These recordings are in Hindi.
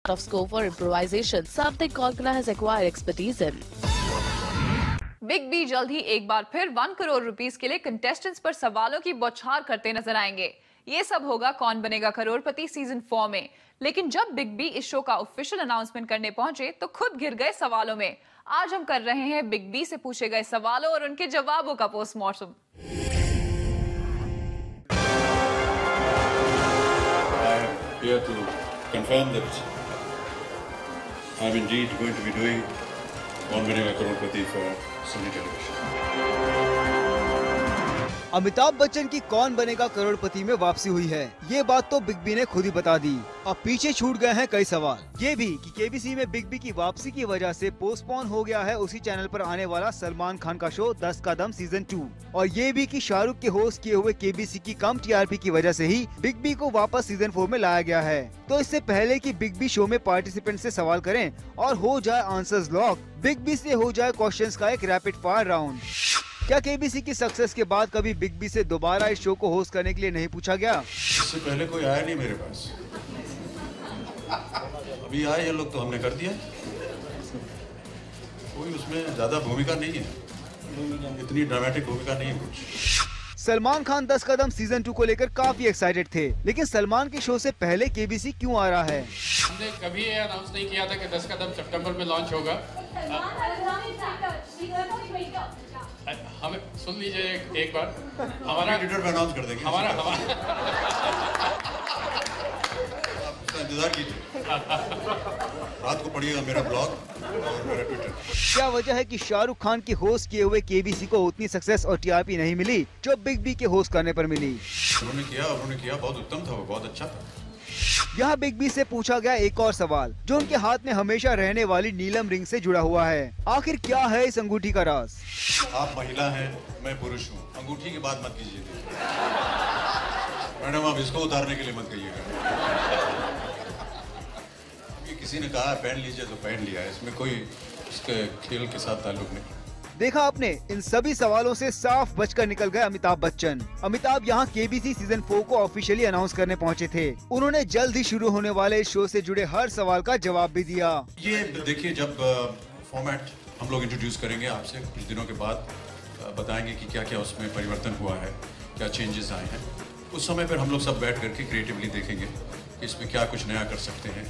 of scope for improvisation, something Konkona has acquired expertise in. Big B जल्द ही एक बार फिर 1 करोड़ रुपीस के लिए कंटेस्टेंट्स पर सवालों की बौछार करते नजर आएंगे। ये सब होगा कौन बनेगा करोड़पति सीजन 4 में। लेकिन जब बिग बी इस शो का ऑफिशियल अनाउंसमेंट करने पहुंचे तो खुद घिर गए सवालों में। आज हम कर रहे हैं बिग बी से पूछे गए सवालों और उनके जवाबों का postmortem. Here to confirm that I'm indeed going to be doing कौन बनेगा करोड़पति for Sony Television. Amitabh Bachchan की कौन बनेगा करोड़पति में वापसी हुई है, ये बात तो बिग बी ने खुद ही बता दी। अब पीछे छूट गए हैं कई सवाल। ये भी कि केबीसी में बिग बी की वापसी की वजह से पोस्टपोन हो गया है उसी चैनल पर आने वाला सलमान खान का शो 10 का दम सीजन 2, और ये भी कि शाहरुख के होस्ट किए हुए केबीसी की कम टीआरपी की वजह से ही बिग बी को वापस सीजन 4 में लाया गया है। तो इससे पहले कि बिग बी शो में पार्टिसिपेंट से सवाल करें और हो जाए आंसर्स लॉक, बिग बी से हो जाए क्वेश्चंस का एक रैपिड फायर राउंड। क्या केबीसी की सक्सेस के बाद कभी बिग बी से दोबारा इस शो को होस्ट करने के लिए नहीं पूछा गया? इससे पहले कोई आया नहीं मेरे पास, अभी आए ये लोग तो हमने कर दिया। कोई उसमें ज्यादा भूमिका नहीं है, इतनी ड्रामेटिक भूमिका नहीं है कुछ। सलमान खान 10 कदम सीजन 2 को लेकर काफी एक्साइटेड थे, लेकिन सलमान के शो से पहले केबीसी क्यों आ रहा है? हमने कभी ये अनाउंस नहीं किया था कि 10 कदम सितंबर में लॉन्च होगा। हमें सुन लीजिए एक बार, हमारा ट्विटर पे अनाउंस कर देंगे। हमारा इंतजार कीजिए, रात को पढ़िएगा मेरा ब्लॉग और मेरा ट्विटर। क्या वजह है कि शाहरुख खान की होस्ट किए हुए केबीसी को उतनी सक्सेस और टीआरपी नहीं मिली जो बिग बी के होस्ट करने पर मिली? उन्होंने किया बहुत उत्तम था, वो बहुत अच्छा था। यहाँ बिग बी से पूछा गया एक और सवाल जो उनके हाथ में हमेशा रहने वाली नीलम रिंग से जुड़ा हुआ है। आखिर क्या है इस अंगूठी का राज? आप महिला हैं, मैं पुरुष हूँ, अंगूठी की बात मत कीजिए मैडम, आप इसको उतारने के लिए मत कहिएगा। किसी ने कहा पहन लीजिए तो पहन लिया है, इसमें कोई इसके खेल के साथ ताल्लुक नहीं। देखा आपने, इन सभी सवालों से साफ बचकर निकल गए अमिताभ बच्चन। अमिताभ यहाँ केबीसी सीजन 4 को ऑफिशियली अनाउंस करने पहुँचे थे। उन्होंने जल्द ही शुरू होने वाले इस शो से जुड़े हर सवाल का जवाब भी दिया। ये देखिए, जब फॉर्मेट हम लोग इंट्रोड्यूस करेंगे आपसे कुछ दिनों के बाद, बताएंगे कि क्या क्या उसमें परिवर्तन हुआ है, क्या चेंजेस आए हैं। उस समय पर हम लोग सब बैठ करके क्रिएटिवली देखेंगे कि इसमें क्या कुछ नया कर सकते हैं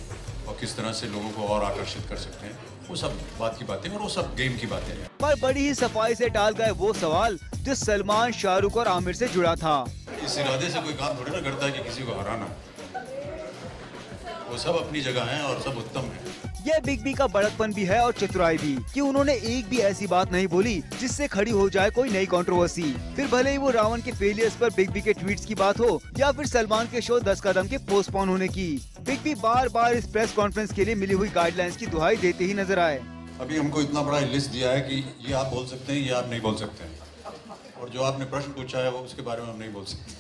और किस तरह से लोगों को और आकर्षित कर सकते हैं। वो सब बात की बातें और वो सब गेम की बातें हैं। पर बड़ी ही सफाई से टाल गए वो सवाल जो सलमान, शाहरुख और आमिर से जुड़ा था। इस इरादे से कोई काम थोड़ी ना करता है कि किसी को हराना। वो सब अपनी जगह हैं और सब उत्तम हैं। ये बिग बी का बड़कपन भी है और चतुराई भी कि उन्होंने एक भी ऐसी बात नहीं बोली जिससे खड़ी हो जाए कोई नई कंट्रोवर्सी। फिर भले ही वो रावण के फेलियर्स पर बिग बी के ट्वीट्स की बात हो या फिर सलमान के शो 10 कदम के पोस्टपोन होने की, बिग बी बार बार इस प्रेस कॉन्फ्रेंस के लिए मिली हुई गाइडलाइंस की दुहाई देते ही नजर आए। अभी हमको इतना बड़ा लिस्ट दिया है कि ये आप बोल सकते हैं, ये आप नहीं बोल सकते हैं, और जो आपने प्रश्न पूछा है वो उसके बारे में हम नहीं बोल सकते।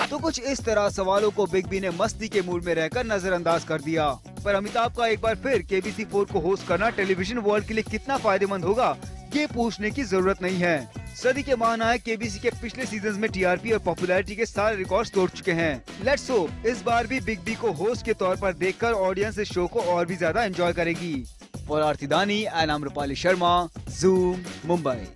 तो कुछ इस तरह सवालों को बिग बी ने मस्ती के मूड में रहकर नजरअंदाज कर दिया। पर अमिताभ का एक बार फिर केबीसी 4 को होस्ट करना टेलीविजन वर्ल्ड के लिए कितना फायदेमंद होगा, ये पूछने की जरूरत नहीं है। सदी के महानायक केबीसी के पिछले सीजन्स में टीआरपी और पॉपुलैरिटी के सारे रिकॉर्ड्स तोड़ चुके हैं। लेट्स होप इस बार भी बिग बी को होस्ट के तौर पर देखकर ऑडियंस इस शो को और भी ज्यादा एंजॉय करेगी। फॉर आरती दानी एंड आम्रपाली शर्मा, ज़ूम, मुंबई।